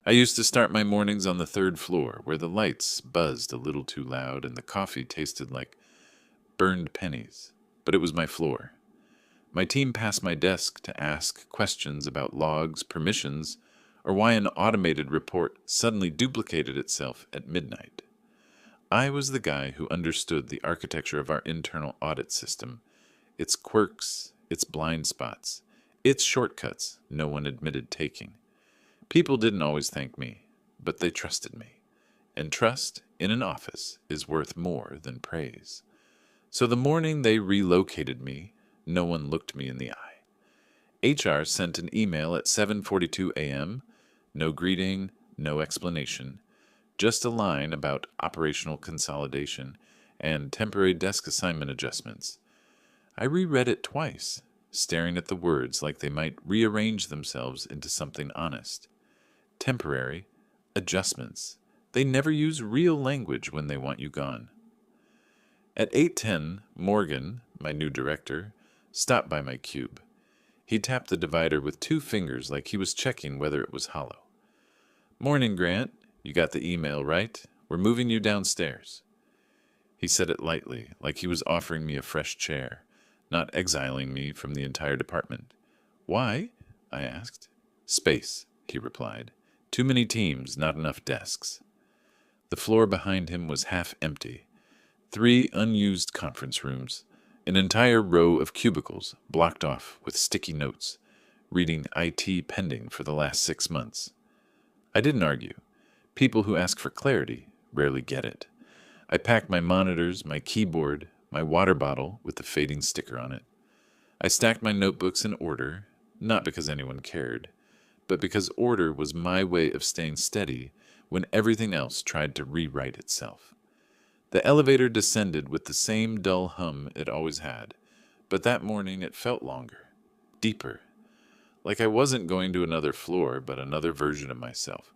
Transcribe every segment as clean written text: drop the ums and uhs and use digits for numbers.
I used to start my mornings on the third floor, where the lights buzzed a little too loud and the coffee tasted like burned pennies. But it was my floor. My team passed my desk to ask questions about logs, permissions, or why an automated report suddenly duplicated itself at midnight. I was the guy who understood the architecture of our internal audit system, its quirks, its blind spots, its shortcuts no one admitted taking. People didn't always thank me, but they trusted me. And trust in an office is worth more than praise. So the morning they relocated me, no one looked me in the eye. HR sent an email at 7:42 a.m., no greeting, no explanation, just a line about operational consolidation and temporary desk assignment adjustments. I reread it twice, staring at the words like they might rearrange themselves into something honest. Temporary adjustments. They never use real language when they want you gone. At 8:10, Morgan, my new director, stopped by my cube. He tapped the divider with two fingers like he was checking whether it was hollow. "Morning, Grant. You got the email, right? We're moving you downstairs." He said it lightly, like he was offering me a fresh chair, not exiling me from the entire department. "Why?" I asked. "Space," he replied. "Too many teams, not enough desks." The floor behind him was half empty. 3 unused conference rooms, an entire row of cubicles blocked off with sticky notes, reading IT pending for the last 6 months. I didn't argue. People who ask for clarity rarely get it. I packed my monitors, my keyboard, my water bottle with the fading sticker on it. I stacked my notebooks in order, not because anyone cared, but because order was my way of staying steady when everything else tried to rewrite itself. The elevator descended with the same dull hum it always had, but that morning it felt longer, deeper, like I wasn't going to another floor, but another version of myself.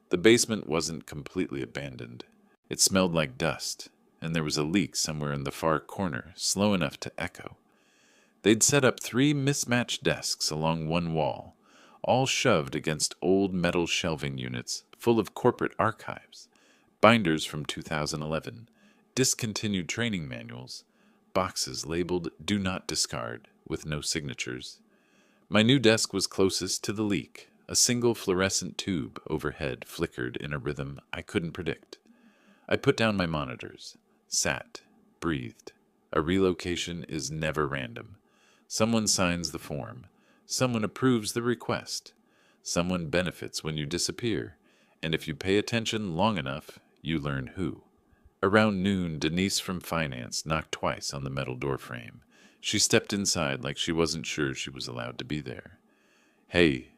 The basement wasn't completely abandoned. It smelled like dust, and there was a leak somewhere in the far corner, slow enough to echo. They'd set up 3 mismatched desks along one wall, all shoved against old metal shelving units full of corporate archives, binders from 2011, discontinued training manuals, boxes labeled "Do Not Discard" with no signatures. My new desk was closest to the leak. A single fluorescent tube overhead flickered in a rhythm I couldn't predict. I put down my monitors, sat, breathed. A relocation is never random. Someone signs the form. Someone approves the request. Someone benefits when you disappear. And if you pay attention long enough, you learn who. Around noon, Denise from finance knocked twice on the metal doorframe. She stepped inside like she wasn't sure she was allowed to be there. "Hey,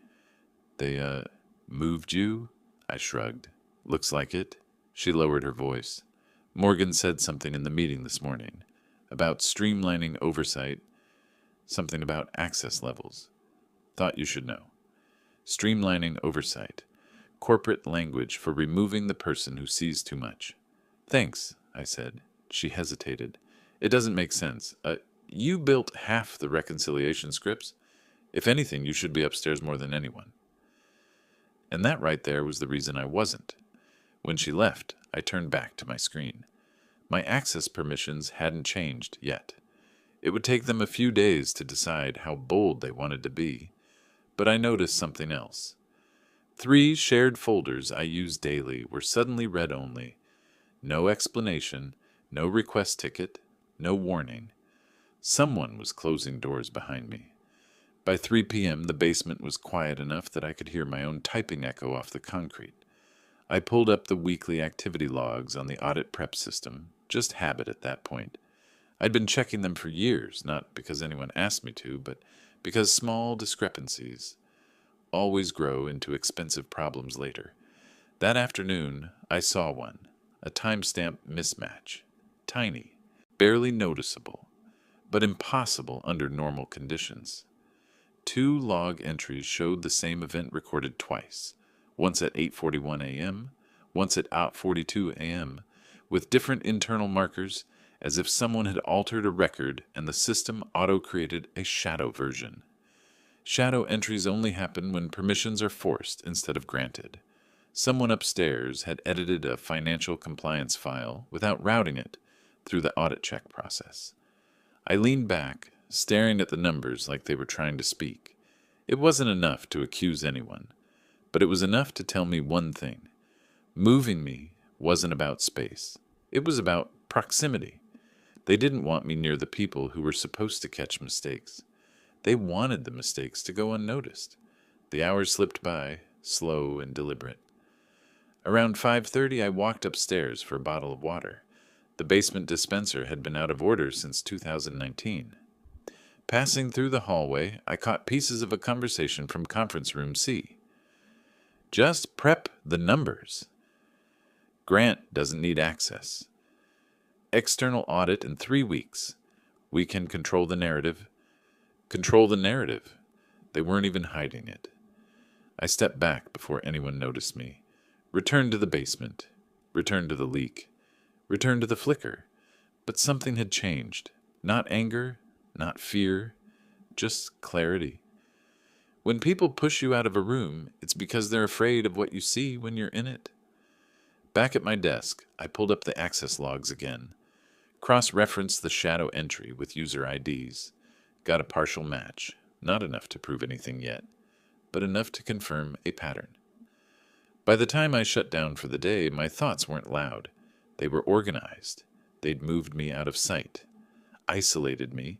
they, moved you?" I shrugged. "Looks like it." She lowered her voice. "Morgan said something in the meeting this morning about streamlining oversight, something about access levels. Thought you should know. Streamlining oversight. Corporate language for removing the person who sees too much." "Thanks," I said. She hesitated. "It doesn't make sense. You built half the reconciliation scripts. If anything, you should be upstairs more than anyone." And that right there was the reason I wasn't. When she left, I turned back to my screen. My access permissions hadn't changed yet. It would take them a few days to decide how bold they wanted to be. But I noticed something else. 3 shared folders I used daily were suddenly read-only. No explanation, no request ticket, no warning. Someone was closing doors behind me. By 3 p.m., the basement was quiet enough that I could hear my own typing echo off the concrete. I pulled up the weekly activity logs on the audit prep system, just habit at that point. I'd been checking them for years, not because anyone asked me to, but because small discrepancies always grow into expensive problems later. That afternoon, I saw one, a timestamp mismatch. Tiny, barely noticeable, but impossible under normal conditions. 2 log entries showed the same event recorded twice, once at 8:41 a.m., once at 8:42 a.m., with different internal markers, as if someone had altered a record and the system auto-created a shadow version. Shadow entries only happen when permissions are forced instead of granted. Someone upstairs had edited a financial compliance file without routing it through the audit check process. I leaned back, staring at the numbers like they were trying to speak. It wasn't enough to accuse anyone, but it was enough to tell me one thing. Moving me wasn't about space. It was about proximity. They didn't want me near the people who were supposed to catch mistakes. They wanted the mistakes to go unnoticed. The hours slipped by, slow and deliberate. Around 5:30, I walked upstairs for a bottle of water. The basement dispenser had been out of order since 2019. Passing through the hallway, I caught pieces of a conversation from conference room C. Just prep the numbers. Grant doesn't need access. External audit in 3 weeks. We can control the narrative. Control the narrative. They weren't even hiding it. I stepped back before anyone noticed me. Returned to the basement. Returned to the leak. Returned to the flicker. But something had changed. Not anger, not fear, just clarity. When people push you out of a room, it's because they're afraid of what you see when you're in it. Back at my desk, I pulled up the access logs again. Cross-referenced the shadow entry with user IDs. Got a partial match. Not enough to prove anything yet, but enough to confirm a pattern. By the time I shut down for the day, my thoughts weren't loud. They were organized. They'd moved me out of sight, isolated me,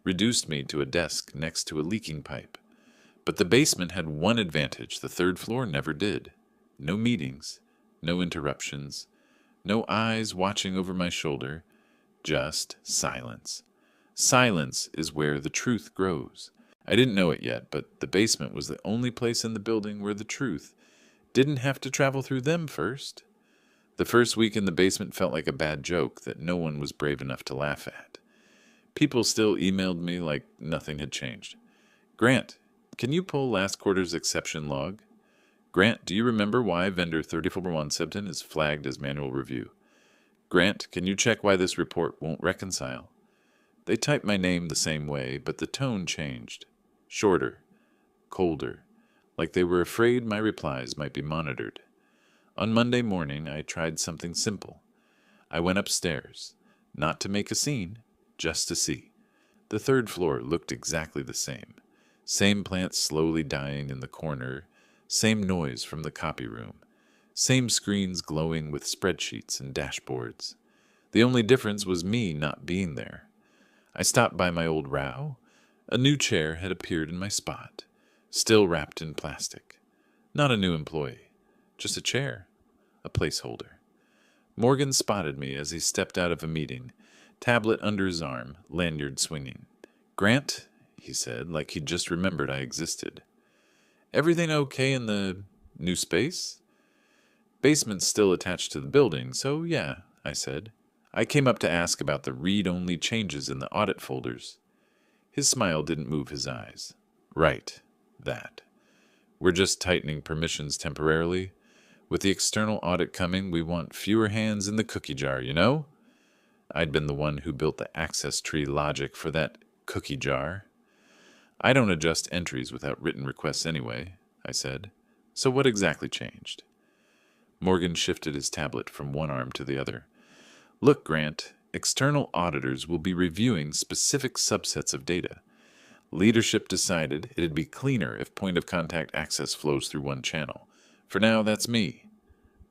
reduced me to a desk next to a leaking pipe. But the basement had one advantage the third floor never did. No meetings, no interruptions, no eyes watching over my shoulder, just silence. Silence is where the truth grows. I didn't know it yet, but the basement was the only place in the building where the truth didn't have to travel through them first. The first week in the basement felt like a bad joke that no one was brave enough to laugh at. People still emailed me like nothing had changed. Grant, can you pull last quarter's exception log? Grant, do you remember why vendor 3417 is flagged as manual review? Grant, can you check why this report won't reconcile? They typed my name the same way, but the tone changed. Shorter, colder, like they were afraid my replies might be monitored. On Monday morning, I tried something simple. I went upstairs, not to make a scene, just to see. The third floor looked exactly the same. Same plants slowly dying in the corner, same noise from the copy room, same screens glowing with spreadsheets and dashboards. The only difference was me not being there. I stopped by my old row. A new chair had appeared in my spot, still wrapped in plastic. Not a new employee, just a chair, a placeholder. Morgan spotted me as he stepped out of a meeting, tablet under his arm, lanyard swinging. Grant, he said, like he'd just remembered I existed. Everything okay in the new space? Basement's still attached to the building, so yeah, I said. I came up to ask about the read-only changes in the audit folders. His smile didn't move his eyes. Right, that. We're just tightening permissions temporarily. With the external audit coming, we want fewer hands in the cookie jar, you know? I'd been the one who built the access tree logic for that cookie jar. I don't adjust entries without written requests anyway, I said. So what exactly changed? Morgan shifted his tablet from one arm to the other. Look, Grant, external auditors will be reviewing specific subsets of data. Leadership decided it'd be cleaner if point-of-contact access flows through one channel. For now, that's me.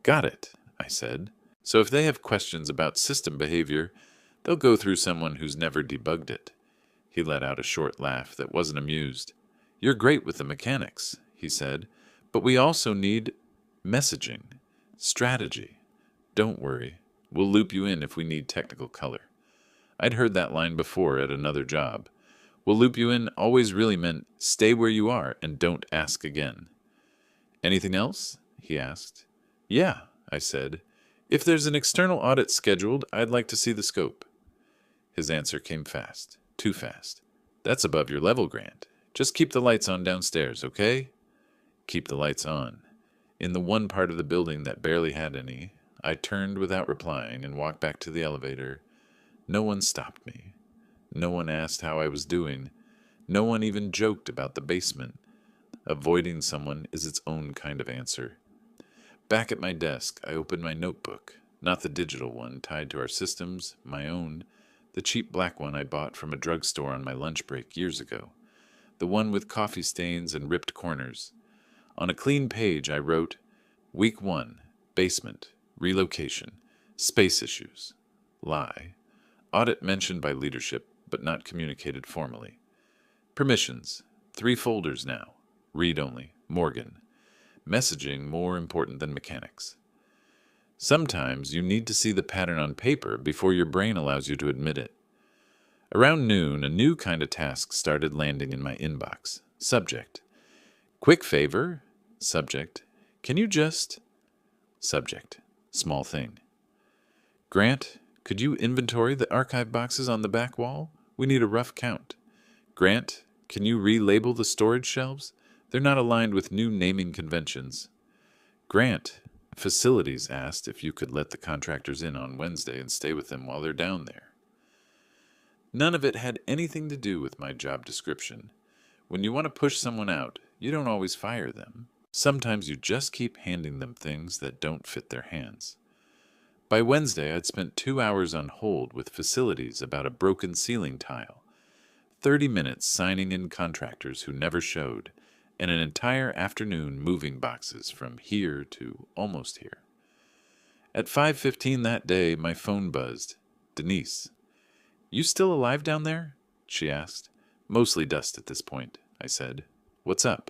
Got it, I said. So if they have questions about system behavior, they'll go through someone who's never debugged it. He let out a short laugh that wasn't amused. You're great with the mechanics, he said, but we also need messaging, strategy. Don't worry. We'll loop you in if we need technical color. I'd heard that line before at another job. We'll loop you in always really meant stay where you are and don't ask again. Anything else? He asked. Yeah, I said. If there's an external audit scheduled, I'd like to see the scope. His answer came fast. Too fast. That's above your level, Grant. Just keep the lights on downstairs, okay? Keep the lights on. In the one part of the building that barely had any, I turned without replying and walked back to the elevator. No one stopped me. No one asked how I was doing. No one even joked about the basement. Avoiding someone is its own kind of answer. Back at my desk, I opened my notebook, not the digital one tied to our systems, my own, the cheap black one I bought from a drugstore on my lunch break years ago, the one with coffee stains and ripped corners. On a clean page, I wrote, Week 1, basement, relocation, space issues, lie, audit mentioned by leadership but not communicated formally. Permissions, 3 folders now, read only, Morgan. Messaging more important than mechanics. Sometimes you need to see the pattern on paper before your brain allows you to admit it. Around noon, a new kind of task started landing in my inbox. Subject. Quick favor. Subject. Can you just... Subject. Small thing. Grant, could you inventory the archive boxes on the back wall? We need a rough count. Grant, can you relabel the storage shelves? They're not aligned with new naming conventions. Grant, facilities asked if you could let the contractors in on Wednesday and stay with them while they're down there. None of it had anything to do with my job description. When you want to push someone out, you don't always fire them. Sometimes you just keep handing them things that don't fit their hands. By Wednesday, I'd spent 2 hours on hold with facilities about a broken ceiling tile, 30 minutes signing in contractors who never showed, and an entire afternoon moving boxes from here to almost here. At 5:15 that day, my phone buzzed. Denise. You still alive down there? She asked. Mostly dust at this point, I said. What's up?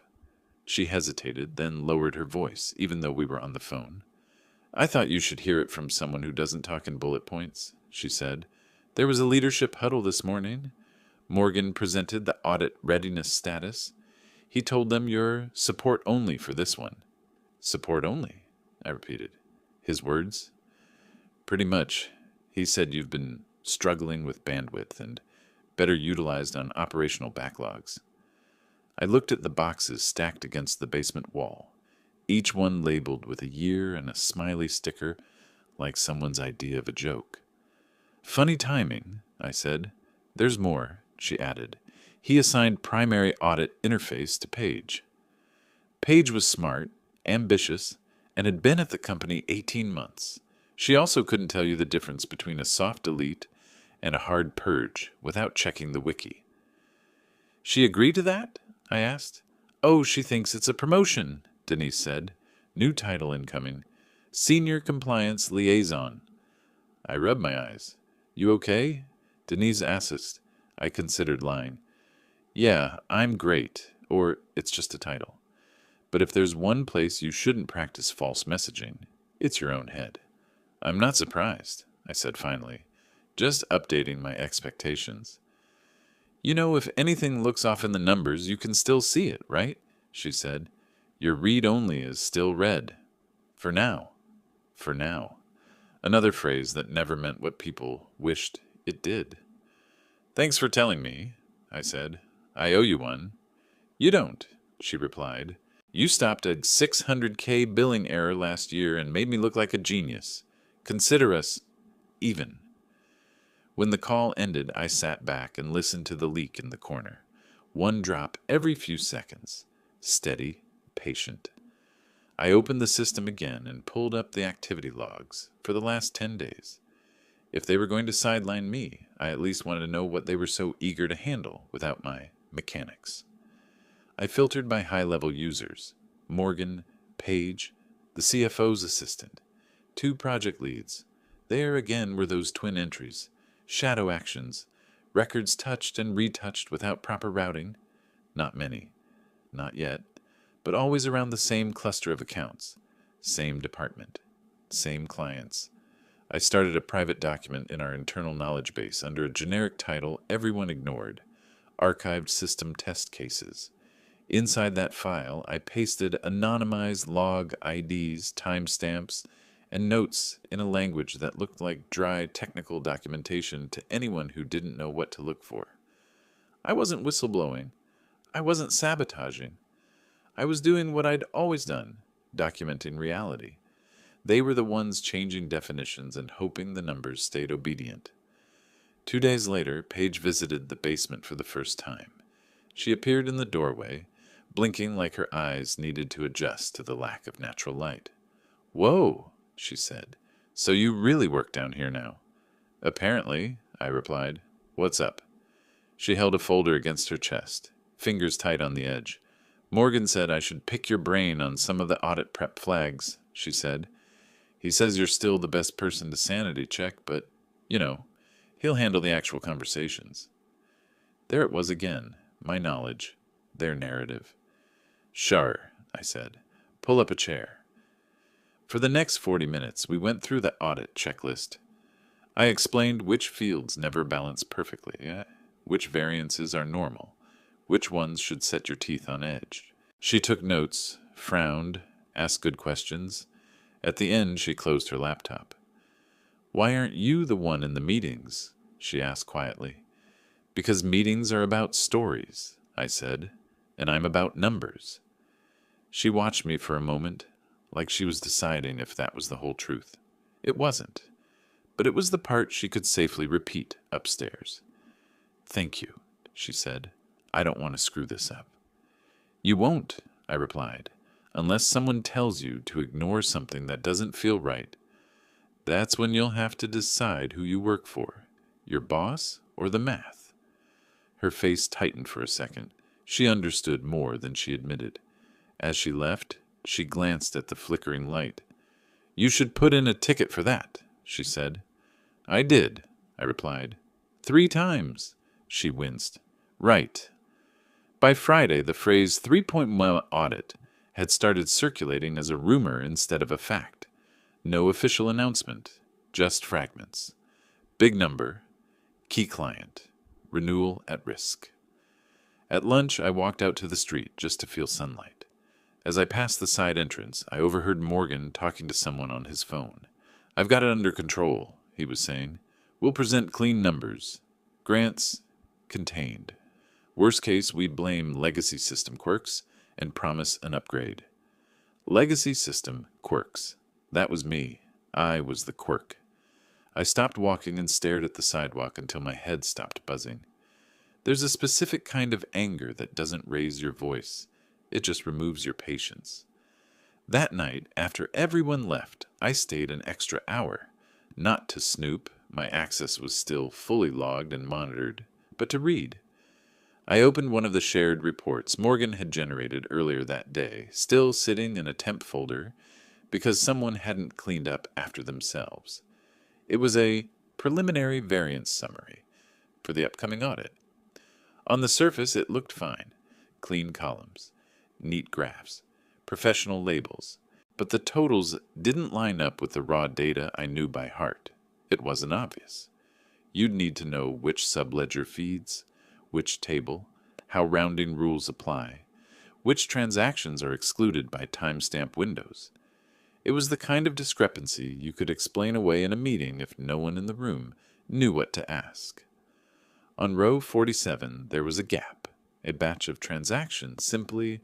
She hesitated, then lowered her voice, even though we were on the phone. I thought you should hear it from someone who doesn't talk in bullet points, she said. There was a leadership huddle this morning. Morgan presented the audit readiness status. He told them you're support only for this one. Support only, I repeated. His words? Pretty much. He said you've been struggling with bandwidth and better utilized on operational backlogs. I looked at the boxes stacked against the basement wall, each one labeled with a year and a smiley sticker like someone's idea of a joke. Funny timing, I said. There's more, she added. He assigned primary audit interface to Paige. Paige was smart, ambitious, and had been at the company 18 months. She also couldn't tell you the difference between a soft delete and a hard purge without checking the wiki. She agreed to that? I asked. Oh, she thinks it's a promotion, Denise said. New title incoming. Senior Compliance Liaison. I rubbed my eyes. You okay? Denise asked. I considered lying. Yeah, I'm great, or it's just a title. But if there's one place you shouldn't practice false messaging, it's your own head. I'm not surprised, I said finally, just updating my expectations. You know, if anything looks off in the numbers, you can still see it, right? She said. Your read-only is still read. For now. For now. Another phrase that never meant what people wished it did. Thanks for telling me, I said. I owe you one. You don't, she replied. You stopped a $600K billing error last year and made me look like a genius. Consider us even. When the call ended, I sat back and listened to the leak in the corner. One drop every few seconds. Steady, patient. I opened the system again and pulled up the activity logs for the last 10 days. If they were going to sideline me, I at least wanted to know what they were so eager to handle without my mechanics. I filtered by high-level users. Morgan, Paige, the CFO's assistant, 2 project leads. There again were those twin entries. Shadow actions, records touched and retouched without proper routing. Not many. Not yet. But always around the same cluster of accounts. Same department. Same clients. I started a private document in our internal knowledge base under a generic title everyone ignored. Archived system test cases. Inside that file, I pasted anonymized log IDs, timestamps, and notes in a language that looked like dry technical documentation to anyone who didn't know what to look for. I wasn't whistleblowing. I wasn't sabotaging. I was doing what I'd always done, documenting reality. They were the ones changing definitions and hoping the numbers stayed obedient. 2 days later, Paige visited the basement for the first time. She appeared in the doorway, blinking like her eyes needed to adjust to the lack of natural light. "Whoa," she said. "So you really work down here now?" "Apparently," I replied. "What's up?" She held a folder against her chest, fingers tight on the edge. "Morgan said I should pick your brain on some of the audit prep flags," she said. "He says you're still the best person to sanity check, but, you know, he'll handle the actual conversations." There it was again, my knowledge, their narrative. "Sure," I said. "Pull up a chair." For the next 40 minutes, we went through the audit checklist. I explained which fields never balance perfectly, which variances are normal, which ones should set your teeth on edge. She took notes, frowned, asked good questions. At the end, she closed her laptop. "Why aren't you the one in the meetings?" she asked quietly. "Because meetings are about stories," I said, "and I'm about numbers." She watched me for a moment, like she was deciding if that was the whole truth. It wasn't, but it was the part she could safely repeat upstairs. "Thank you," she said. "I don't want to screw this up." "You won't," I replied, "unless someone tells you to ignore something that doesn't feel right. That's when you'll have to decide who you work for, your boss or the math." Her face tightened for a second. She understood more than she admitted. As she left, she glanced at the flickering light. "You should put in a ticket for that," she said. "I did," I replied. "3 times." She winced. "Right." By Friday, the phrase 3.1 audit had started circulating as a rumor instead of a fact. No official announcement, just fragments. Big number, key client, renewal at risk. At lunch, I walked out to the street just to feel sunlight. As I passed the side entrance, I overheard Morgan talking to someone on his phone. "I've got it under control," he was saying. "We'll present clean numbers. Grants contained. Worst case, we blame legacy system quirks and promise an upgrade." Legacy system quirks. That was me. I was the quirk. I stopped walking and stared at the sidewalk until my head stopped buzzing. There's a specific kind of anger that doesn't raise your voice. It just removes your patience. That night, after everyone left, I stayed an extra hour. Not to snoop, my access was still fully logged and monitored, but to read. I opened one of the shared reports Morgan had generated earlier that day, still sitting in a temp folder, because someone hadn't cleaned up after themselves. It was a preliminary variance summary for the upcoming audit. On the surface, it looked fine. Clean columns, neat graphs, professional labels. But the totals didn't line up with the raw data I knew by heart. It wasn't obvious. You'd need to know which subledger feeds, which table, how rounding rules apply, which transactions are excluded by timestamp windows. It was the kind of discrepancy you could explain away in a meeting if no one in the room knew what to ask. On row 47, there was a gap, a batch of transactions simply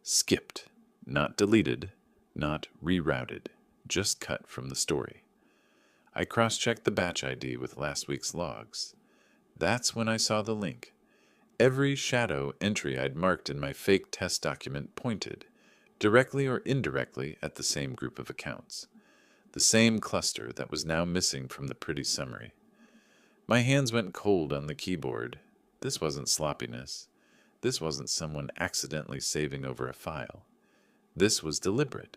skipped, not deleted, not rerouted, just cut from the story. I cross-checked the batch ID with last week's logs. That's when I saw the link. Every shadow entry I'd marked in my fake test document pointed, directly or indirectly, at the same group of accounts. The same cluster that was now missing from the pretty summary. My hands went cold on the keyboard. This wasn't sloppiness. This wasn't someone accidentally saving over a file. This was deliberate.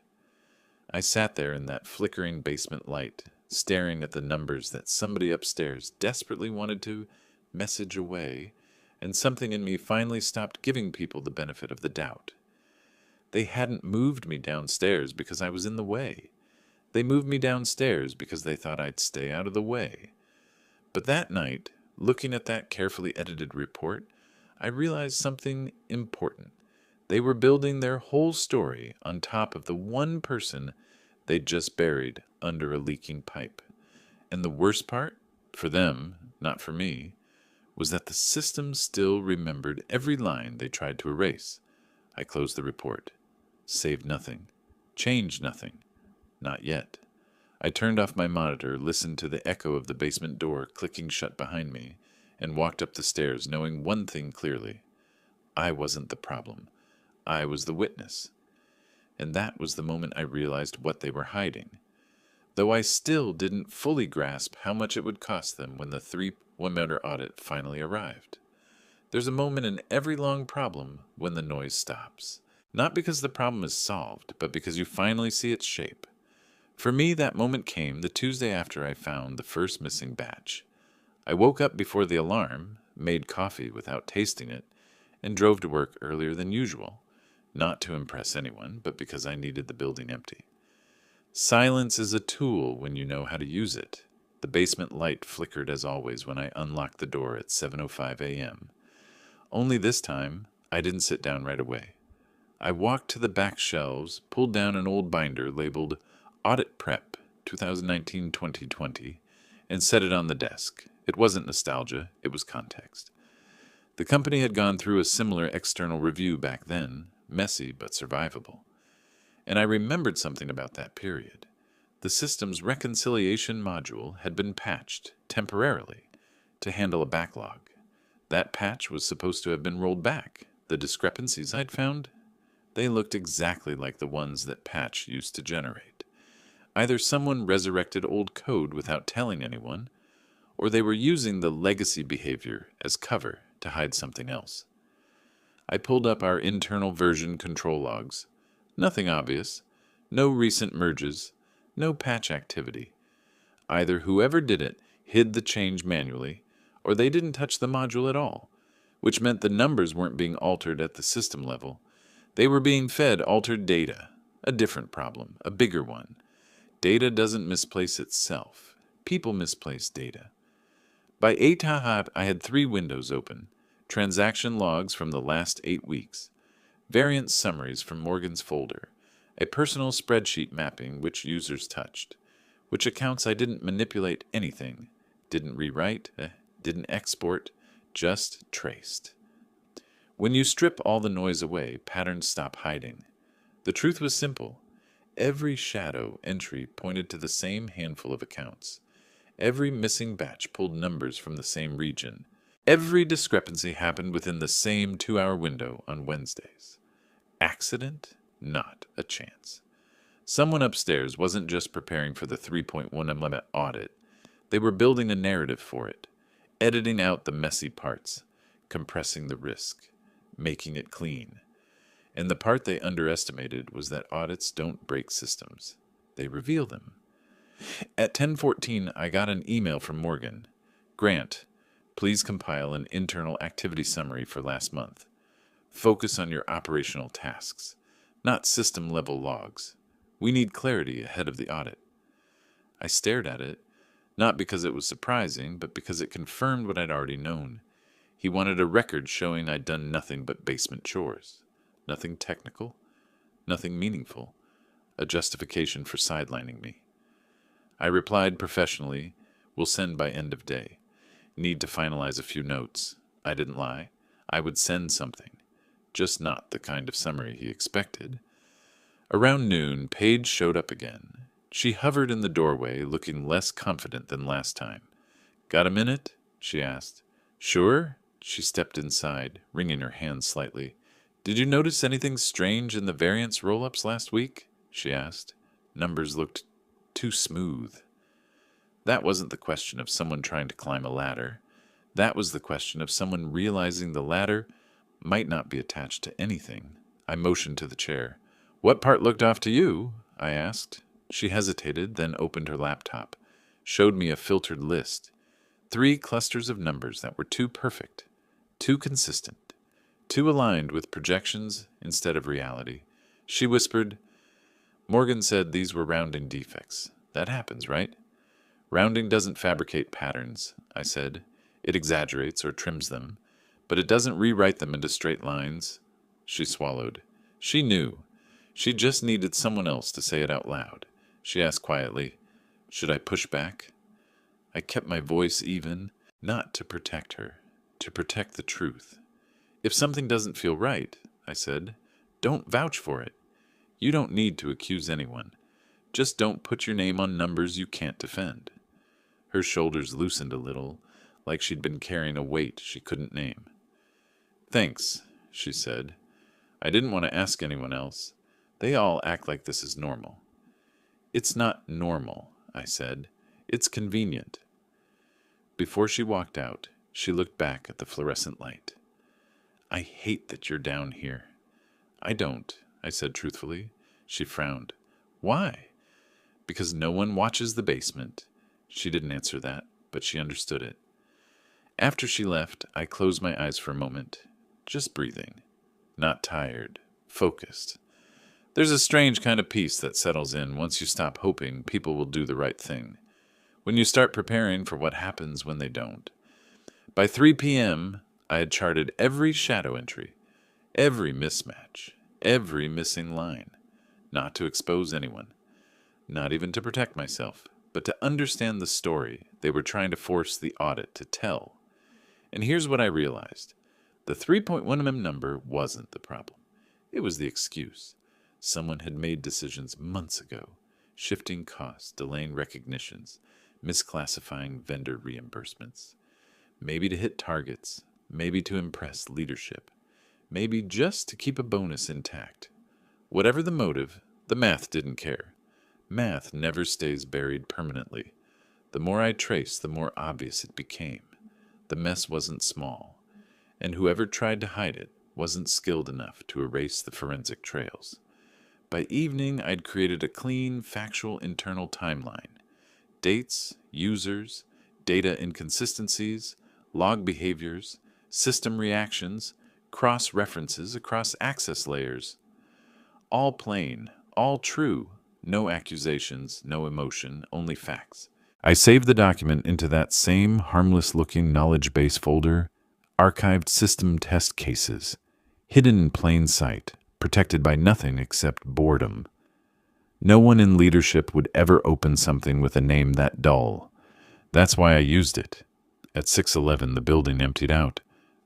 I sat there in that flickering basement light, staring at the numbers that somebody upstairs desperately wanted to message away, and something in me finally stopped giving people the benefit of the doubt. They hadn't moved me downstairs because I was in the way. They moved me downstairs because they thought I'd stay out of the way. But that night, looking at that carefully edited report, I realized something important. They were building their whole story on top of the one person they'd just buried under a leaking pipe. And the worst part, for them, not for me, was that the system still remembered every line they tried to erase. I closed the report. Saved nothing. Changed nothing. Not yet. I turned off my monitor, listened to the echo of the basement door clicking shut behind me, and walked up the stairs knowing one thing clearly. I wasn't the problem. I was the witness. and that was the moment I realized what they were hiding, though I still didn't fully grasp how much it would cost them when the 3-1 audit finally arrived. There's a moment in every long problem when the noise stops. Not because the problem is solved, but because you finally see its shape. For me, that moment came the Tuesday after I found the first missing batch. I woke up before the alarm, made coffee without tasting it, and drove to work earlier than usual, not to impress anyone, but because I needed the building empty. Silence is a tool when you know how to use it. The basement light flickered as always when I unlocked the door at 7:05 a.m. Only this time, I didn't sit down right away. I walked to the back shelves, pulled down an old binder labeled Audit Prep 2019-2020, and set it on the desk. It wasn't nostalgia, it was context. The company had gone through a similar external review back then, messy but survivable. And I remembered something about that period. The system's reconciliation module had been patched, temporarily, to handle a backlog. That patch was supposed to have been rolled back. The discrepancies I'd found, they looked exactly like the ones that patch used to generate. Either someone resurrected old code without telling anyone, or they were using the legacy behavior as cover to hide something else. I pulled up our internal version control logs. Nothing obvious, no recent merges, no patch activity. Either whoever did it hid the change manually, or they didn't touch the module at all, which meant the numbers weren't being altered at the system level. They were being fed altered data, a different problem, a bigger one. Data doesn't misplace itself. People misplace data. By 8:00, I had 3 windows open, transaction logs from the last 8 weeks, variance summaries from Morgan's folder, a personal spreadsheet mapping which users touched, which accounts I didn't manipulate anything, didn't rewrite, didn't export, just traced. When you strip all the noise away, patterns stop hiding. The truth was simple. Every shadow entry pointed to the same handful of accounts. Every missing batch pulled numbers from the same region. Every discrepancy happened within the same 2-hour window on Wednesdays. Accident? Not a chance. Someone upstairs wasn't just preparing for the 3.1 audit. They were building a narrative for it, editing out the messy parts, compressing the risk, making it clean. And the part they underestimated was that audits don't break systems. They reveal them. At 10:14, I got an email from Morgan. Grant, please compile an internal activity summary for last month. Focus on your operational tasks, not system-level logs. We need clarity ahead of the audit. I stared at it, not because it was surprising, but because it confirmed what I'd already known. He wanted a record showing I'd done nothing but basement chores. Nothing technical, nothing meaningful, a justification for sidelining me. I replied professionally, "We'll send by end of day. Need to finalize a few notes." I didn't lie. I would send something, just not the kind of summary he expected. Around noon, Paige showed up again. She hovered in the doorway, looking less confident than last time. "Got a minute?" she asked. "Sure?" She stepped inside, wringing her hands slightly. "Did you notice anything strange in the variance roll-ups last week?" she asked. Numbers looked too smooth. That wasn't the question of someone trying to climb a ladder. That was the question of someone realizing the ladder might not be attached to anything. I motioned to the chair. "What part looked off to you?" I asked. She hesitated, then opened her laptop, showed me a filtered list. 3 clusters of numbers that were too perfect, too consistent, too aligned with projections instead of reality. She whispered, "Morgan said these were rounding defects. That happens, right?" "Rounding doesn't fabricate patterns," I said. "It exaggerates or trims them, but it doesn't rewrite them into straight lines." She swallowed. She knew. She just needed someone else to say it out loud. She asked quietly, "Should I push back?" I kept my voice even, not to protect her, to protect the truth. "If something doesn't feel right," I said, "don't vouch for it. You don't need to accuse anyone. Just don't put your name on numbers you can't defend." Her shoulders loosened a little, like she'd been carrying a weight she couldn't name. "Thanks," she said. "I didn't want to ask anyone else. They all act like this is normal. It's not normal, I said. It's convenient. Before she walked out, she looked back at the fluorescent light. I hate that you're down here. I don't, I said truthfully. She frowned. Why? Because no one watches the basement. She didn't answer that, but she understood it. After she left, I closed my eyes for a moment, just breathing. Not tired, focused. There's a strange kind of peace that settles in once you stop hoping people will do the right thing. When you start preparing for what happens when they don't. By 3 p.m., I had charted every shadow entry, every mismatch, every missing line. Not to expose anyone, not even to protect myself, but to understand the story they were trying to force the audit to tell. And here's what I realized. The 3.1mm number wasn't the problem. It was the excuse. Someone had made decisions months ago, shifting costs, delaying recognitions, misclassifying vendor reimbursements. Maybe to hit targets, maybe to impress leadership, maybe just to keep a bonus intact. Whatever the motive, the math didn't care. Math never stays buried permanently. The more I traced, the more obvious it became. The mess wasn't small, and whoever tried to hide it wasn't skilled enough to erase the forensic trails. By evening, I'd created a clean, factual internal timeline. Dates, users, data inconsistencies, log behaviors, system reactions, cross-references across access layers. All plain, all true, no accusations, no emotion, only facts. I saved the document into that same harmless-looking knowledge base folder, archived system test cases, hidden in plain sight, protected by nothing except boredom. No one in leadership would ever open something with a name that dull. That's why I used it. At 6:11, the building emptied out.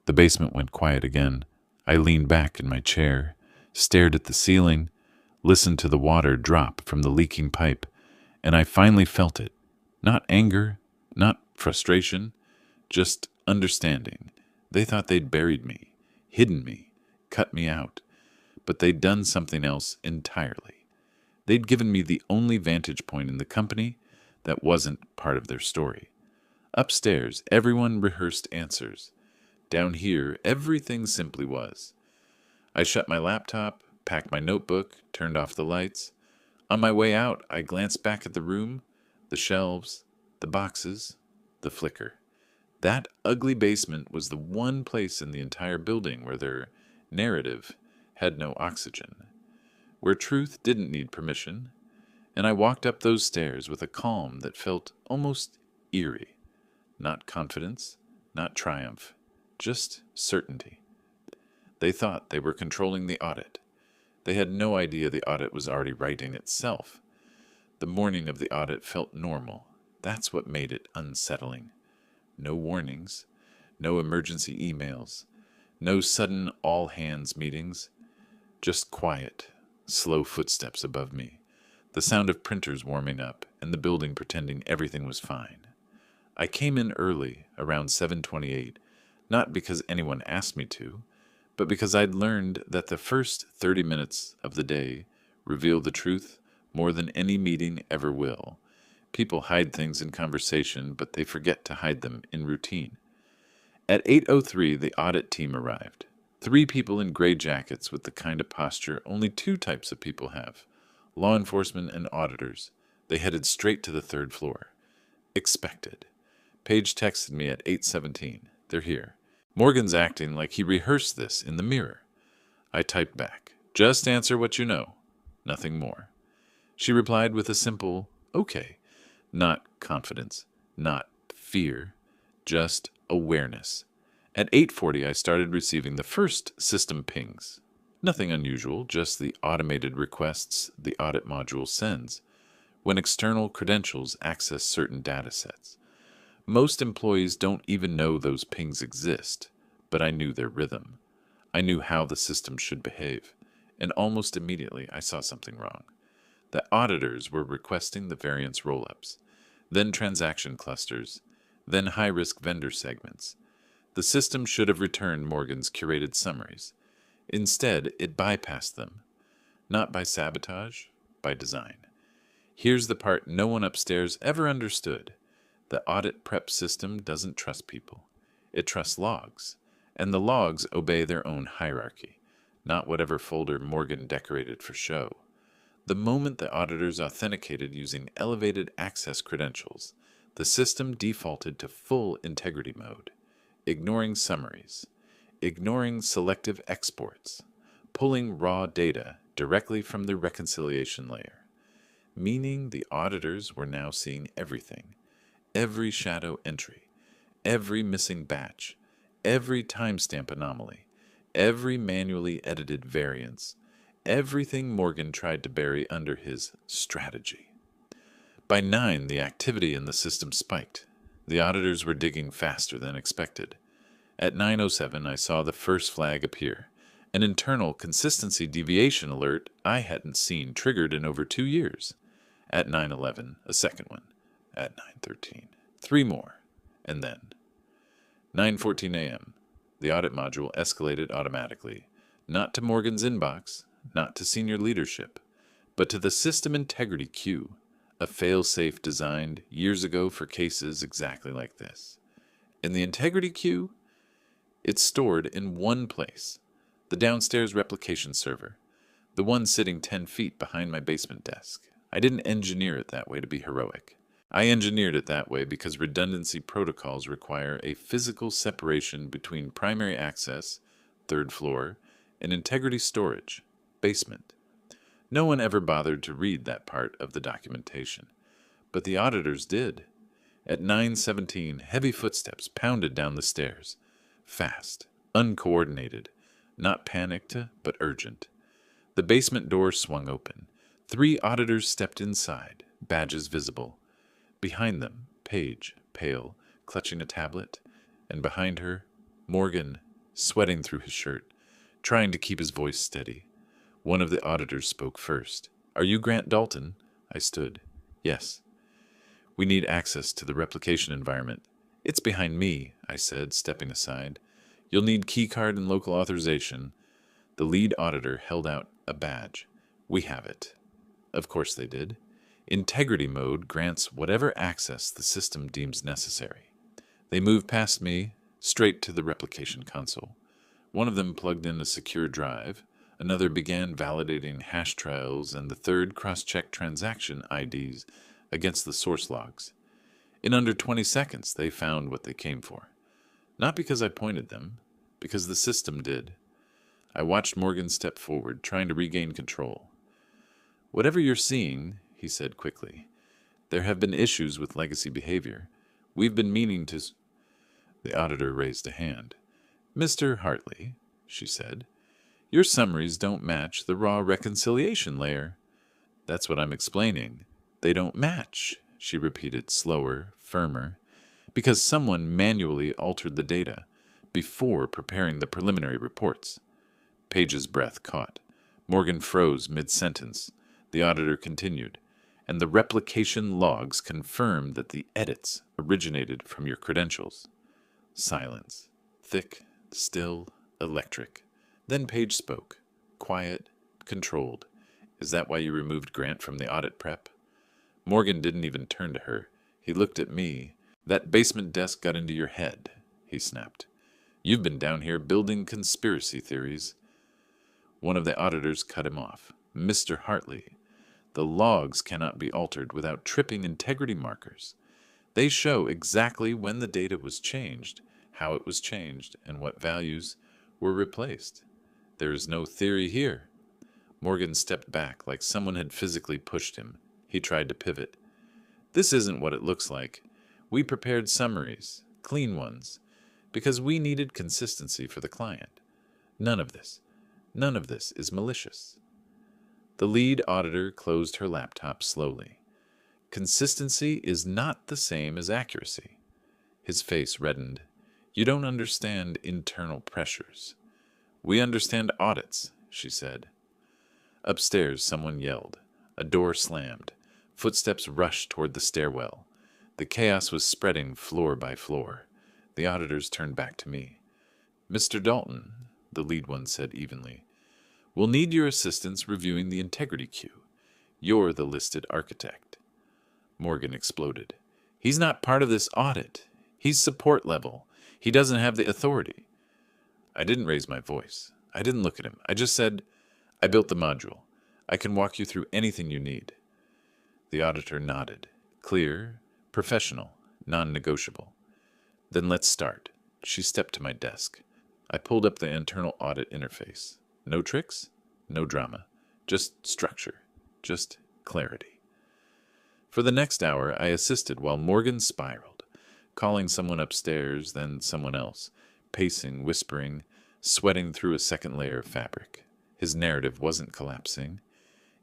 The basement went quiet again. I leaned back in my chair, stared at the ceiling, listened to the water drop from the leaking pipe, and I finally felt it. Not anger, not frustration, just understanding. They thought they'd buried me, hidden me, cut me out, but they'd done something else entirely. They'd given me the only vantage point in the company that wasn't part of their story. Upstairs, everyone rehearsed answers. Down here, everything simply was. I shut my laptop, packed my notebook, turned off the lights. On my way out, I glanced back at the room, the shelves, the boxes, the flicker. That ugly basement was the one place in the entire building where their narrative had no oxygen, where truth didn't need permission, and I walked up those stairs with a calm that felt almost eerie. Not confidence, not triumph, just certainty. They thought they were controlling the audit. They had no idea the audit was already writing itself. The morning of the audit felt normal. That's what made it unsettling. No warnings, no emergency emails, no sudden all-hands meetings, just quiet, slow footsteps above me, the sound of printers warming up, and the building pretending everything was fine. I came in early, around 7:28, not because anyone asked me to, but because I'd learned that the first 30 minutes of the day reveal the truth more than any meeting ever will. People hide things in conversation, but they forget to hide them in routine. At 8:03, the audit team arrived. 3 people in gray jackets with the kind of posture only 2 types of people have, law enforcement and auditors. They headed straight to the 3rd floor. Expected. Paige texted me at 8:17. They're here. Morgan's acting like he rehearsed this in the mirror. I typed back, just answer what you know. Nothing more. She replied with a simple, okay. Not confidence, not fear, just awareness. At 8:40, I started receiving the first system pings. Nothing unusual, just the automated requests the audit module sends when external credentials access certain data sets. Most employees don't even know those pings exist, but I knew their rhythm. I knew how the system should behave, and almost immediately I saw something wrong. The auditors were requesting the variance roll-ups, then transaction clusters, then high-risk vendor segments. The system should have returned Morgan's curated summaries. Instead, it bypassed them. Not by sabotage, by design. Here's the part no one upstairs ever understood. The audit prep system doesn't trust people. It trusts logs, and the logs obey their own hierarchy, not whatever folder Morgan decorated for show. The moment the auditors authenticated using elevated access credentials, the system defaulted to full integrity mode, ignoring summaries, ignoring selective exports, pulling raw data directly from the reconciliation layer, meaning the auditors were now seeing everything, every shadow entry, every missing batch, every timestamp anomaly, every manually edited variance, everything Morgan tried to bury under his strategy. By 9, the activity in the system spiked. The auditors were digging faster than expected. At 9:07, I saw the first flag appear, an internal consistency deviation alert I hadn't seen triggered in over 2 years. At 9:11, a second one. At 9:13, 3 more. And then 9:14 a.m., the audit module escalated automatically, not to Morgan's inbox, not to senior leadership, but to the system integrity queue, a fail-safe designed years ago for cases exactly like this. In the integrity queue, it's stored in one place, the downstairs replication server, the one sitting 10 feet behind my basement desk. I didn't engineer it that way to be heroic. I engineered it that way because redundancy protocols require a physical separation between primary access, third floor, and integrity storage, basement. No one ever bothered to read that part of the documentation, but the auditors did. At 9:17, heavy footsteps pounded down the stairs, fast, uncoordinated, not panicked, but urgent. The basement door swung open. 3 auditors stepped inside, badges visible. Behind them, Paige, pale, clutching a tablet, and behind her, Morgan, sweating through his shirt, trying to keep his voice steady. One of the auditors spoke first. "Are you Grant Dalton?" I stood. "Yes." "We need access to the replication environment." "It's behind me," I said, stepping aside. "You'll need keycard and local authorization." The lead auditor held out a badge. "We have it." Of course they did. Integrity mode grants whatever access the system deems necessary. They moved past me, straight to the replication console. One of them plugged in a secure drive, another began validating hash trails, and the third cross-checked transaction IDs against the source logs. In under 20 seconds, they found what they came for. Not because I pointed them, because the system did. I watched Morgan step forward, trying to regain control. "Whatever you're seeing," he said quickly, "there have been issues with legacy behavior. We've been meaning to—" The auditor raised a hand. "Mr. Hartley," she said, "your summaries don't match the raw reconciliation layer." "That's what I'm explaining. They don't match," she repeated, slower, firmer, "because someone manually altered the data before preparing the preliminary reports." Paige's breath caught. Morgan froze mid-sentence. The auditor continued, "And the replication logs confirmed that the edits originated from your credentials." Silence. Thick, still, electric. Then Paige spoke. Quiet, controlled. "Is that why you removed Grant from the audit prep?" Morgan didn't even turn to her. He looked at me. "That basement desk got into your head," he snapped. "You've been down here building conspiracy theories." One of the auditors cut him off. "Mr. Hartley, the logs cannot be altered without tripping integrity markers. They show exactly when the data was changed, how it was changed, and what values were replaced. There is no theory here." Morgan stepped back like someone had physically pushed him. He tried to pivot. "This isn't what it looks like. We prepared summaries, clean ones, because we needed consistency for the client. None of this is malicious." The lead auditor closed her laptop slowly. "Consistency is not the same as accuracy." His face reddened. "You don't understand internal pressures." "We understand audits," she said. Upstairs, someone yelled. A door slammed. Footsteps rushed toward the stairwell. The chaos was spreading floor by floor. The auditors turned back to me. "Mr. Dalton," the lead one said evenly, We'll need your assistance reviewing the integrity queue. You're the listed architect." Morgan exploded. "He's not part of this audit. He's support level. He doesn't have the authority." I didn't raise my voice. I didn't look at him. I just said, "I built the module. I can walk you through anything you need." The auditor nodded. Clear, professional, non-negotiable. "Then let's start." She stepped to my desk. I pulled up the internal audit interface. No tricks, no drama. Just structure. Just clarity. For the next hour, I assisted while Morgan spiraled, calling someone upstairs, then someone else, pacing, whispering, sweating through a second layer of fabric. His narrative wasn't collapsing.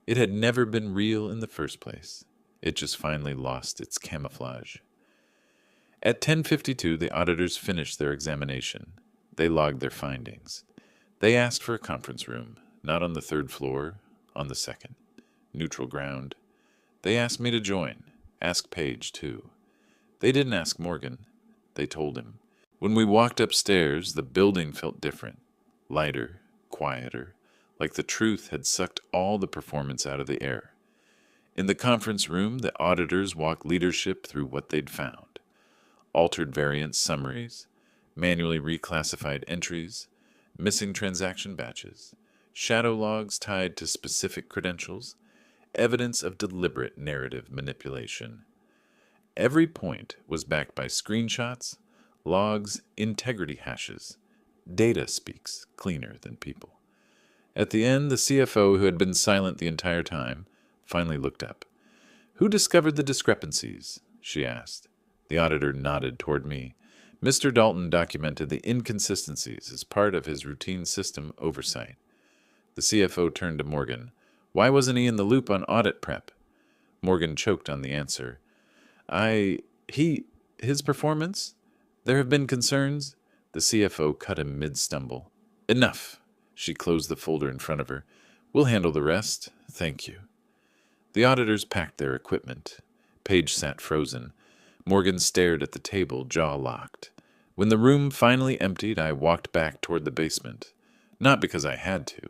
It had never been real in the first place. It just finally lost its camouflage. At 10:52, the auditors finished their examination. They logged their findings. They asked for a conference room, not on the third floor, on the second. Neutral ground. They asked me to join. Ask Paige, too. They didn't ask Morgan. They told him. When we walked upstairs, the building felt different. Lighter, quieter, like the truth had sucked all the performance out of the air. In the conference room, the auditors walked leadership through what they'd found. Altered variance summaries, manually reclassified entries, missing transaction batches, shadow logs tied to specific credentials, evidence of deliberate narrative manipulation. Every point was backed by screenshots, logs, integrity hashes. Data speaks cleaner than people. At the end, the CFO, who had been silent the entire time, finally looked up. "Who discovered the discrepancies?" she asked. The auditor nodded toward me. "Mr. Dalton documented the inconsistencies as part of his routine system oversight." The CFO turned to Morgan. "Why wasn't he in the loop on audit prep?" Morgan choked on the answer. His performance? There have been concerns." The CFO cut him mid-stumble. "Enough." She closed the folder in front of her. "We'll handle the rest. Thank you." The auditors packed their equipment. Paige sat frozen. Morgan stared at the table, jaw locked. When the room finally emptied, I walked back toward the basement. Not because I had to,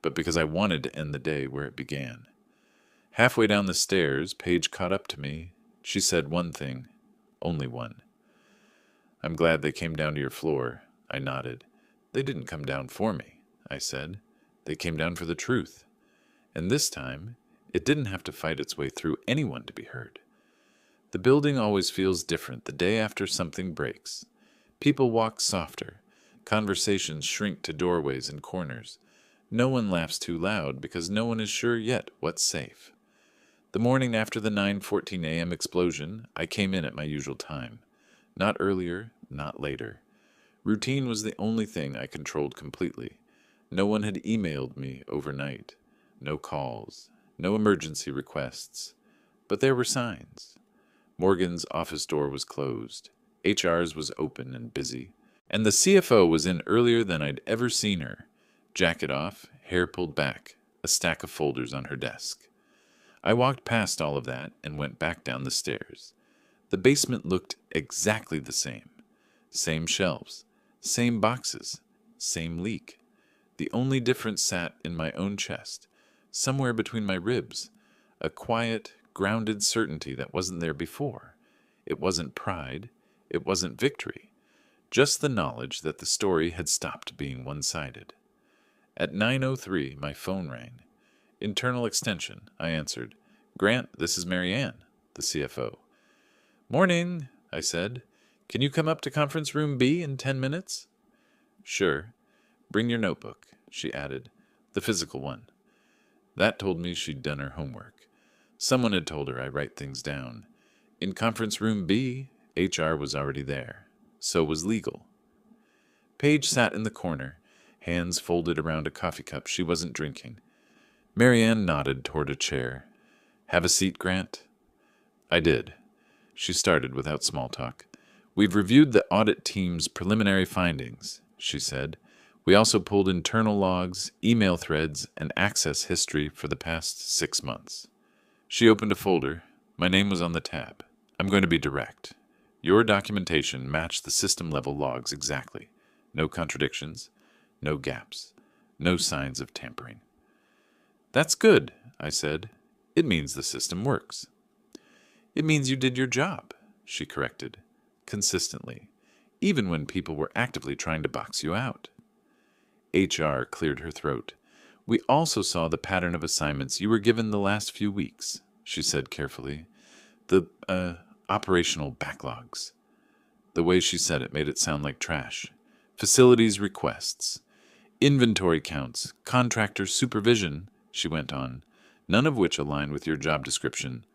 but because I wanted to end the day where it began. Halfway down the stairs, Paige caught up to me. She said one thing, only one. "I'm glad they came down to your floor." I nodded. "They didn't come down for me," I said. "They came down for the truth. And this time, it didn't have to fight its way through anyone to be heard." The building always feels different the day after something breaks. People walk softer. Conversations shrink to doorways and corners. No one laughs too loud because no one is sure yet what's safe. The morning after the 9:14 a.m. explosion, I came in at my usual time. Not earlier, not later. Routine was the only thing I controlled completely. No one had emailed me overnight. No calls. No emergency requests. But there were signs. Morgan's office door was closed. HR's was open and busy. And the CFO was in earlier than I'd ever seen her. Jacket off, hair pulled back, a stack of folders on her desk. I walked past all of that and went back down the stairs. The basement looked exactly the same. Same shelves, same boxes, same leak. The only difference sat in my own chest, somewhere between my ribs, a quiet, grounded certainty that wasn't there before. It wasn't pride. It wasn't victory. Just the knowledge that the story had stopped being one-sided. At 9:03, my phone rang. "Internal extension," I answered. "Grant, this is Mary Ann," the CFO. "Morning," I said. "Can you come up to conference room B in 10 minutes?" "Sure. Bring your notebook," she added. "The physical one." That told me she'd done her homework. Someone had told her I write things down. In conference room B, HR was already there. So was legal. Paige sat in the corner, hands folded around a coffee cup she wasn't drinking. Mary Ann nodded toward a chair. "Have a seat, Grant?" I did. She started without small talk. "We've reviewed the audit team's preliminary findings," she said. "We also pulled internal logs, email threads, and access history for the past 6 months." She opened a folder. My name was on the tab. "I'm going to be direct. Your documentation matched the system-level logs exactly. No contradictions, no gaps, No signs of tampering. That's good, I said. It means the system works. It means you did your job, she corrected, consistently, even when people were actively trying to box you out. HR cleared her throat. We also saw the pattern of assignments you were given the last few weeks, she said carefully. The, operational backlogs. The way she said it made it sound like trash. Facilities requests, inventory counts, contractor supervision, she went on, none of which align with your job description.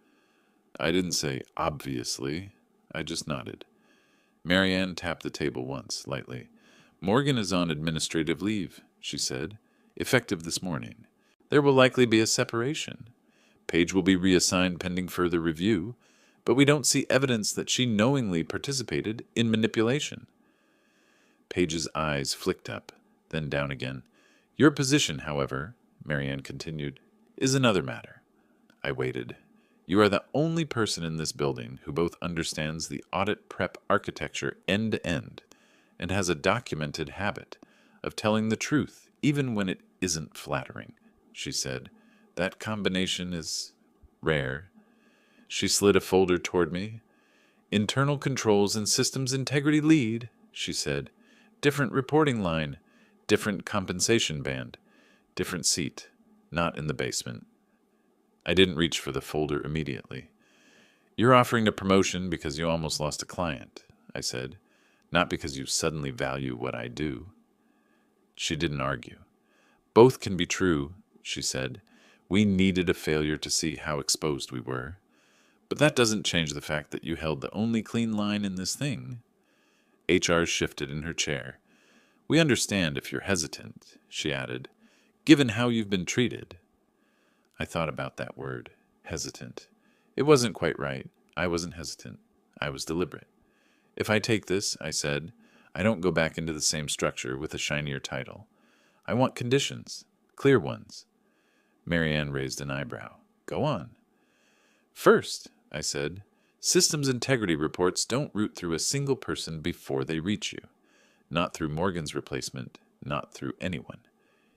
I didn't say obviously. I just nodded. Marianne tapped the table once, lightly. Morgan is on administrative leave, she said, effective this morning. There will likely be a separation. Paige will be reassigned pending further review, but we don't see evidence that she knowingly participated in manipulation. Paige's eyes flicked up, then down again. Your position, however, Marianne continued, is another matter. I waited. You are the only person in this building who both understands the audit prep architecture end to end and has a documented habit of telling the truth even when it isn't flattering, she said. That combination is rare. She slid a folder toward me. Internal controls and systems integrity lead, she said. Different reporting line, different compensation band, different seat, not in the basement. I didn't reach for the folder immediately. You're offering a promotion because you almost lost a client, I said, not because you suddenly value what I do. She didn't argue. Both can be true, she said. We needed a failure to see how exposed we were. But that doesn't change the fact that you held the only clean line in this thing. HR shifted in her chair. We understand if you're hesitant, she added, given how you've been treated. I thought about that word, hesitant. It wasn't quite right. I wasn't hesitant. I was deliberate. If I take this, I said, I don't go back into the same structure with a shinier title. I want conditions, clear ones. Marianne raised an eyebrow. Go on. First, I said, systems integrity reports don't root through a single person before they reach you. Not through Morgan's replacement, not through anyone.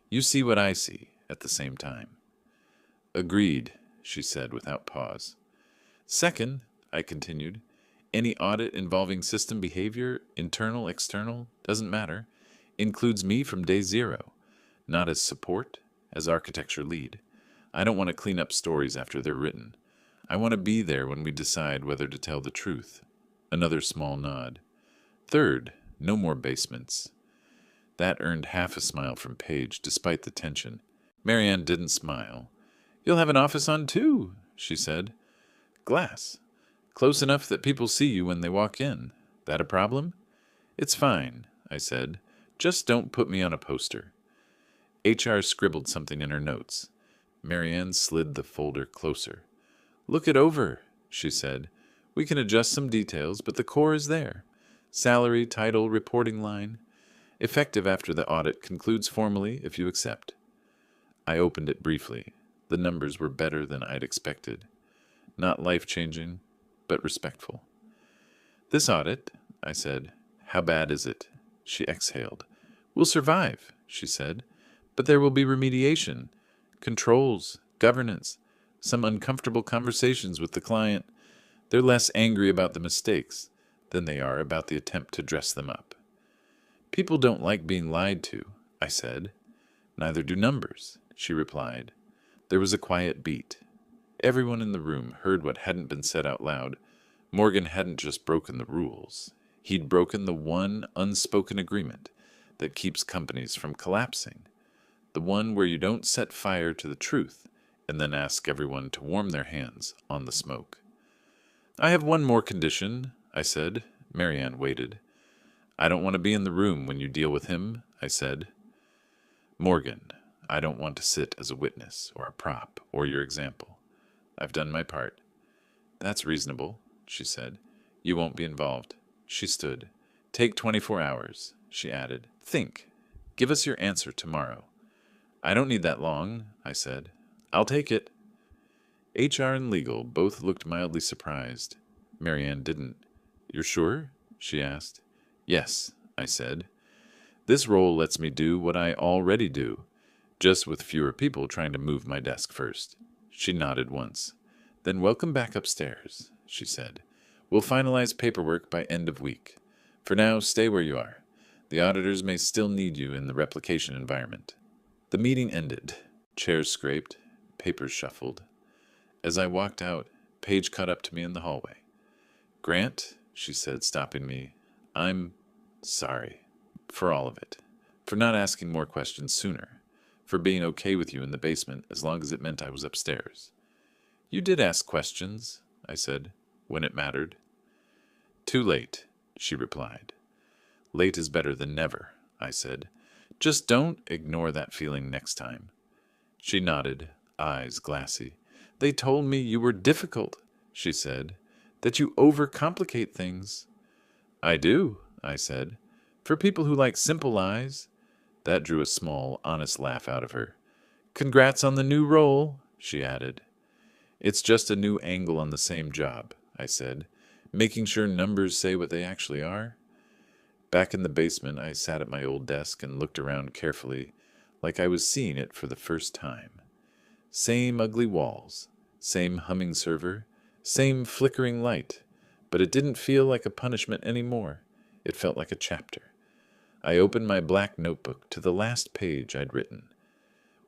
You see what I see at the same time. Agreed, she said without pause. Second, I continued, any audit involving system behavior, internal, external, doesn't matter, includes me from day zero, not as support, as architecture lead. I don't want to clean up stories after they're written. I want to be there when we decide whether to tell the truth. Another small nod. Third, no more basements. That earned half a smile from Paige, despite the tension. Marianne didn't smile. You'll have an office on two, she said. Glass. Close enough that people see you when they walk in. That a problem? It's fine, I said. Just don't put me on a poster. HR scribbled something in her notes. Marianne slid the folder closer. Look it over, she said. We can adjust some details, but the core is there. Salary, title, reporting line. Effective after the audit concludes formally if you accept. I opened it briefly. The numbers were better than I'd expected. Not life-changing, but respectful. This audit, I said. How bad is it? She exhaled. We'll survive, she said. But there will be remediation, controls, governance, some uncomfortable conversations with the client. They're less angry about the mistakes than they are about the attempt to dress them up. People don't like being lied to, I said. Neither do numbers, she replied. There was a quiet beat. Everyone in the room heard what hadn't been said out loud. Morgan hadn't just broken the rules. He'd broken the one unspoken agreement that keeps companies from collapsing. The one where you don't set fire to the truth and then ask everyone to warm their hands on the smoke. I have one more condition, I said. Marianne waited. I don't want to be in the room when you deal with him, I said. Morgan, I don't want to sit as a witness or a prop or your example. I've done my part. That's reasonable, she said. You won't be involved. She stood. Take 24 hours, she added. Think. Give us your answer tomorrow. I don't need that long, I said. I'll take it. HR and legal both looked mildly surprised. Marianne didn't. You're sure? She asked. Yes, I said. This role lets me do what I already do. Just with fewer people trying to move my desk first. She nodded once. Then welcome back upstairs, she said. We'll finalize paperwork by end of week. For now, stay where you are. The auditors may still need you in the replication environment. The meeting ended. Chairs scraped, papers shuffled. As I walked out, Paige caught up to me in the hallway. Grant, she said, stopping me, I'm sorry for all of it, for not asking more questions sooner, for being okay with you in the basement as long as it meant I was upstairs. You did ask questions, I said, when it mattered. Too late, she replied. Late is better than never, I said. Just don't ignore that feeling next time. She nodded, eyes glassy. They told me you were difficult, she said, that you overcomplicate things. I do, I said. For people who like simple lies. That drew a small, honest laugh out of her. Congrats on the new role, she added. It's just a new angle on the same job, I said, making sure numbers say what they actually are. Back in the basement, I sat at my old desk and looked around carefully, like I was seeing it for the first time. Same ugly walls, same humming server, same flickering light, but it didn't feel like a punishment anymore. It felt like a chapter. I opened my black notebook to the last page I'd written.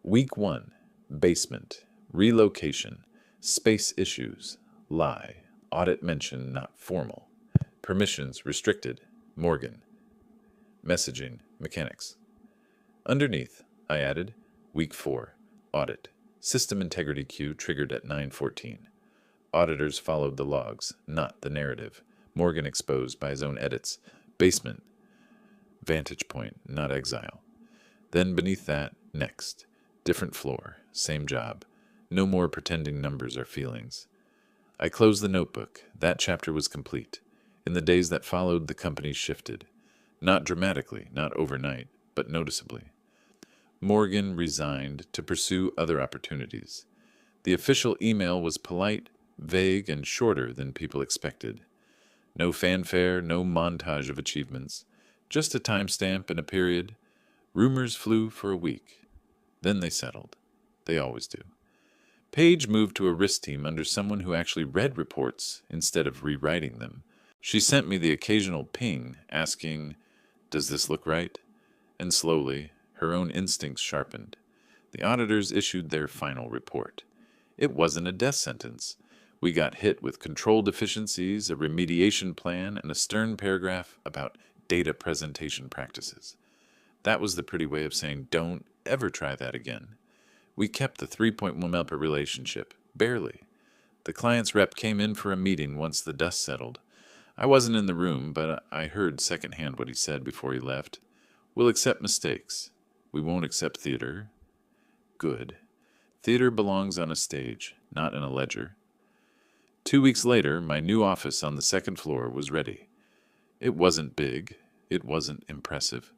Week 1, basement, relocation, space issues, lie, audit mention not formal, permissions restricted, Morgan, messaging, mechanics. Underneath, I added, Week 4, audit, system integrity queue triggered at 9:14. Auditors followed the logs, not the narrative. Morgan exposed by his own edits. Basement, vantage point, not exile. Then beneath that, next. Different floor, same job. No more pretending numbers or feelings. I closed the notebook. That chapter was complete. In the days that followed, the company shifted. Not dramatically, not overnight, but noticeably. Morgan resigned to pursue other opportunities. The official email was polite, vague, and shorter than people expected. No fanfare, no montage of achievements. Just a timestamp and a period. Rumors flew for a week. Then they settled. They always do. Paige moved to a risk team under someone who actually read reports instead of rewriting them. She sent me the occasional ping, asking, "Does this look right?" And slowly, her own instincts sharpened. The auditors issued their final report. It wasn't a death sentence. We got hit with control deficiencies, a remediation plan, and a stern paragraph about data presentation practices. That was the pretty way of saying, don't ever try that again. We kept the 3.1 Melper relationship, barely. The client's rep came in for a meeting once the dust settled. I wasn't in the room, but I heard secondhand what he said before he left. We'll accept mistakes. We won't accept theater. Good. Theater belongs on a stage, not in a ledger. 2 weeks later, my new office on the second floor was ready. It wasn't big. It wasn't impressive.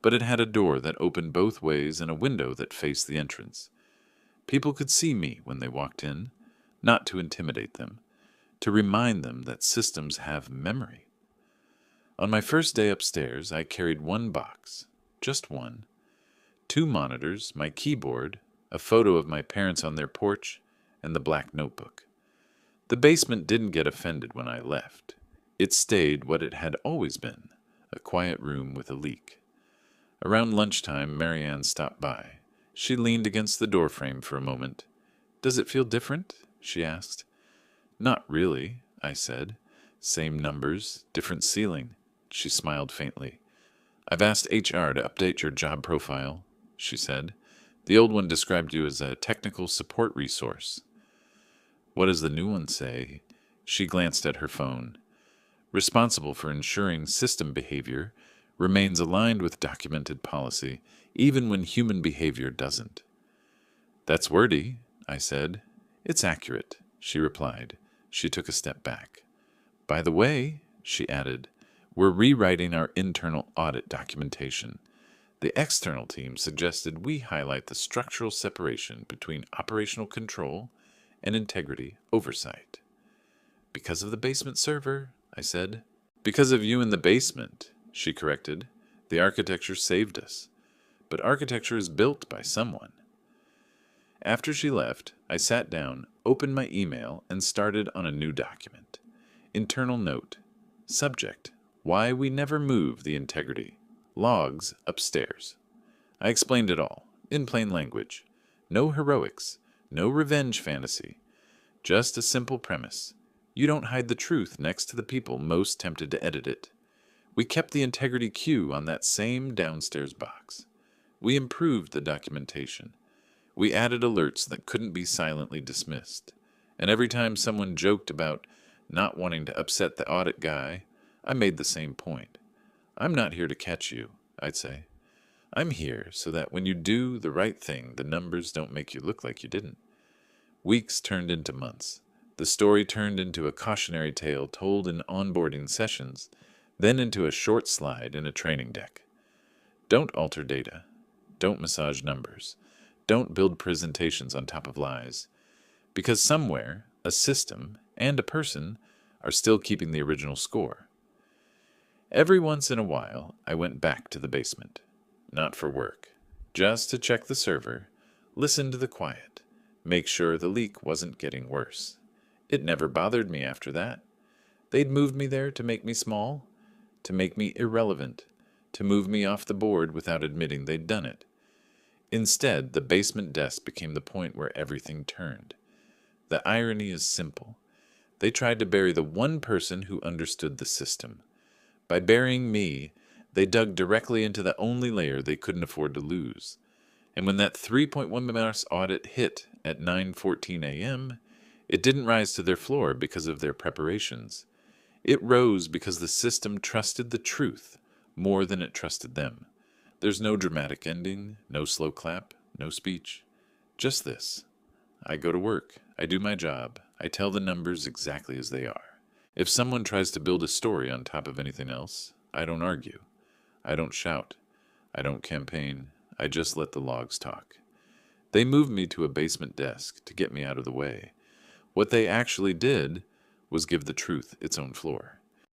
But it had a door that opened both ways and a window that faced the entrance. People could see me when they walked in, not to intimidate them, to remind them that systems have memory. On my first day upstairs, I carried one box, just one, 2 monitors, my keyboard, a photo of my parents on their porch, and the black notebook. The basement didn't get offended when I left. It stayed what it had always been, a quiet room with a leak. Around lunchtime, Marianne stopped by. She leaned against the doorframe for a moment. "Does it feel different?" she asked. "Not really," I said. "Same numbers, different ceiling." She smiled faintly. "I've asked HR to update your job profile," she said. "The old one described you as a technical support resource." "What does the new one say?" She glanced at her phone. "Responsible for ensuring system behavior remains aligned with documented policy, even when human behavior doesn't." "That's wordy," I said. "It's accurate," she replied. She took a step back. "By the way," she added, "we're rewriting our internal audit documentation. The external team suggested we highlight the structural separation between operational control and integrity oversight." "Because of the basement server," I said. "Because of you in the basement," she corrected. "The architecture saved us. but architecture is built by someone. After she left, I sat down, opened my email, and started on a new document. Internal note. Subject: why we never move the integrity. Logs upstairs. I explained it all, in plain language. No heroics, no revenge fantasy. Just a simple premise. You don't hide the truth next to the people most tempted to edit it. We kept the integrity queue on that same downstairs box. We improved the documentation. We added alerts that couldn't be silently dismissed. And every time someone joked about not wanting to upset the audit guy, I made the same point. I'm not here to catch you, I'd say. I'm here so that when you do the right thing, the numbers don't make you look like you didn't. Weeks turned into months. The story turned into a cautionary tale told in onboarding sessions, then into a short slide in a training deck. Don't alter data. Don't massage numbers. Don't build presentations on top of lies. Because somewhere, a system and a person are still keeping the original score. Every once in a while, I went back to the basement. Not for work. Just to check the server, listen to the quiet, make sure the leak wasn't getting worse. It never bothered me after that. They'd moved me there to make me small, to make me irrelevant, to move me off the board without admitting they'd done it. Instead, the basement desk became the point where everything turned. The irony is simple. They tried to bury the one person who understood the system. By burying me, they dug directly into the only layer they couldn't afford to lose. And when that 3.1 Mars audit hit at 9:14 a.m., it didn't rise to their floor because of their preparations. It rose because the system trusted the truth more than it trusted them. There's no dramatic ending, no slow clap, no speech. Just this. I go to work. I do my job. I tell the numbers exactly as they are. If someone tries to build a story on top of anything else, I don't argue. I don't shout. I don't campaign. I just let the logs talk. They moved me to a basement desk to get me out of the way. What they actually did was give the truth its own floor.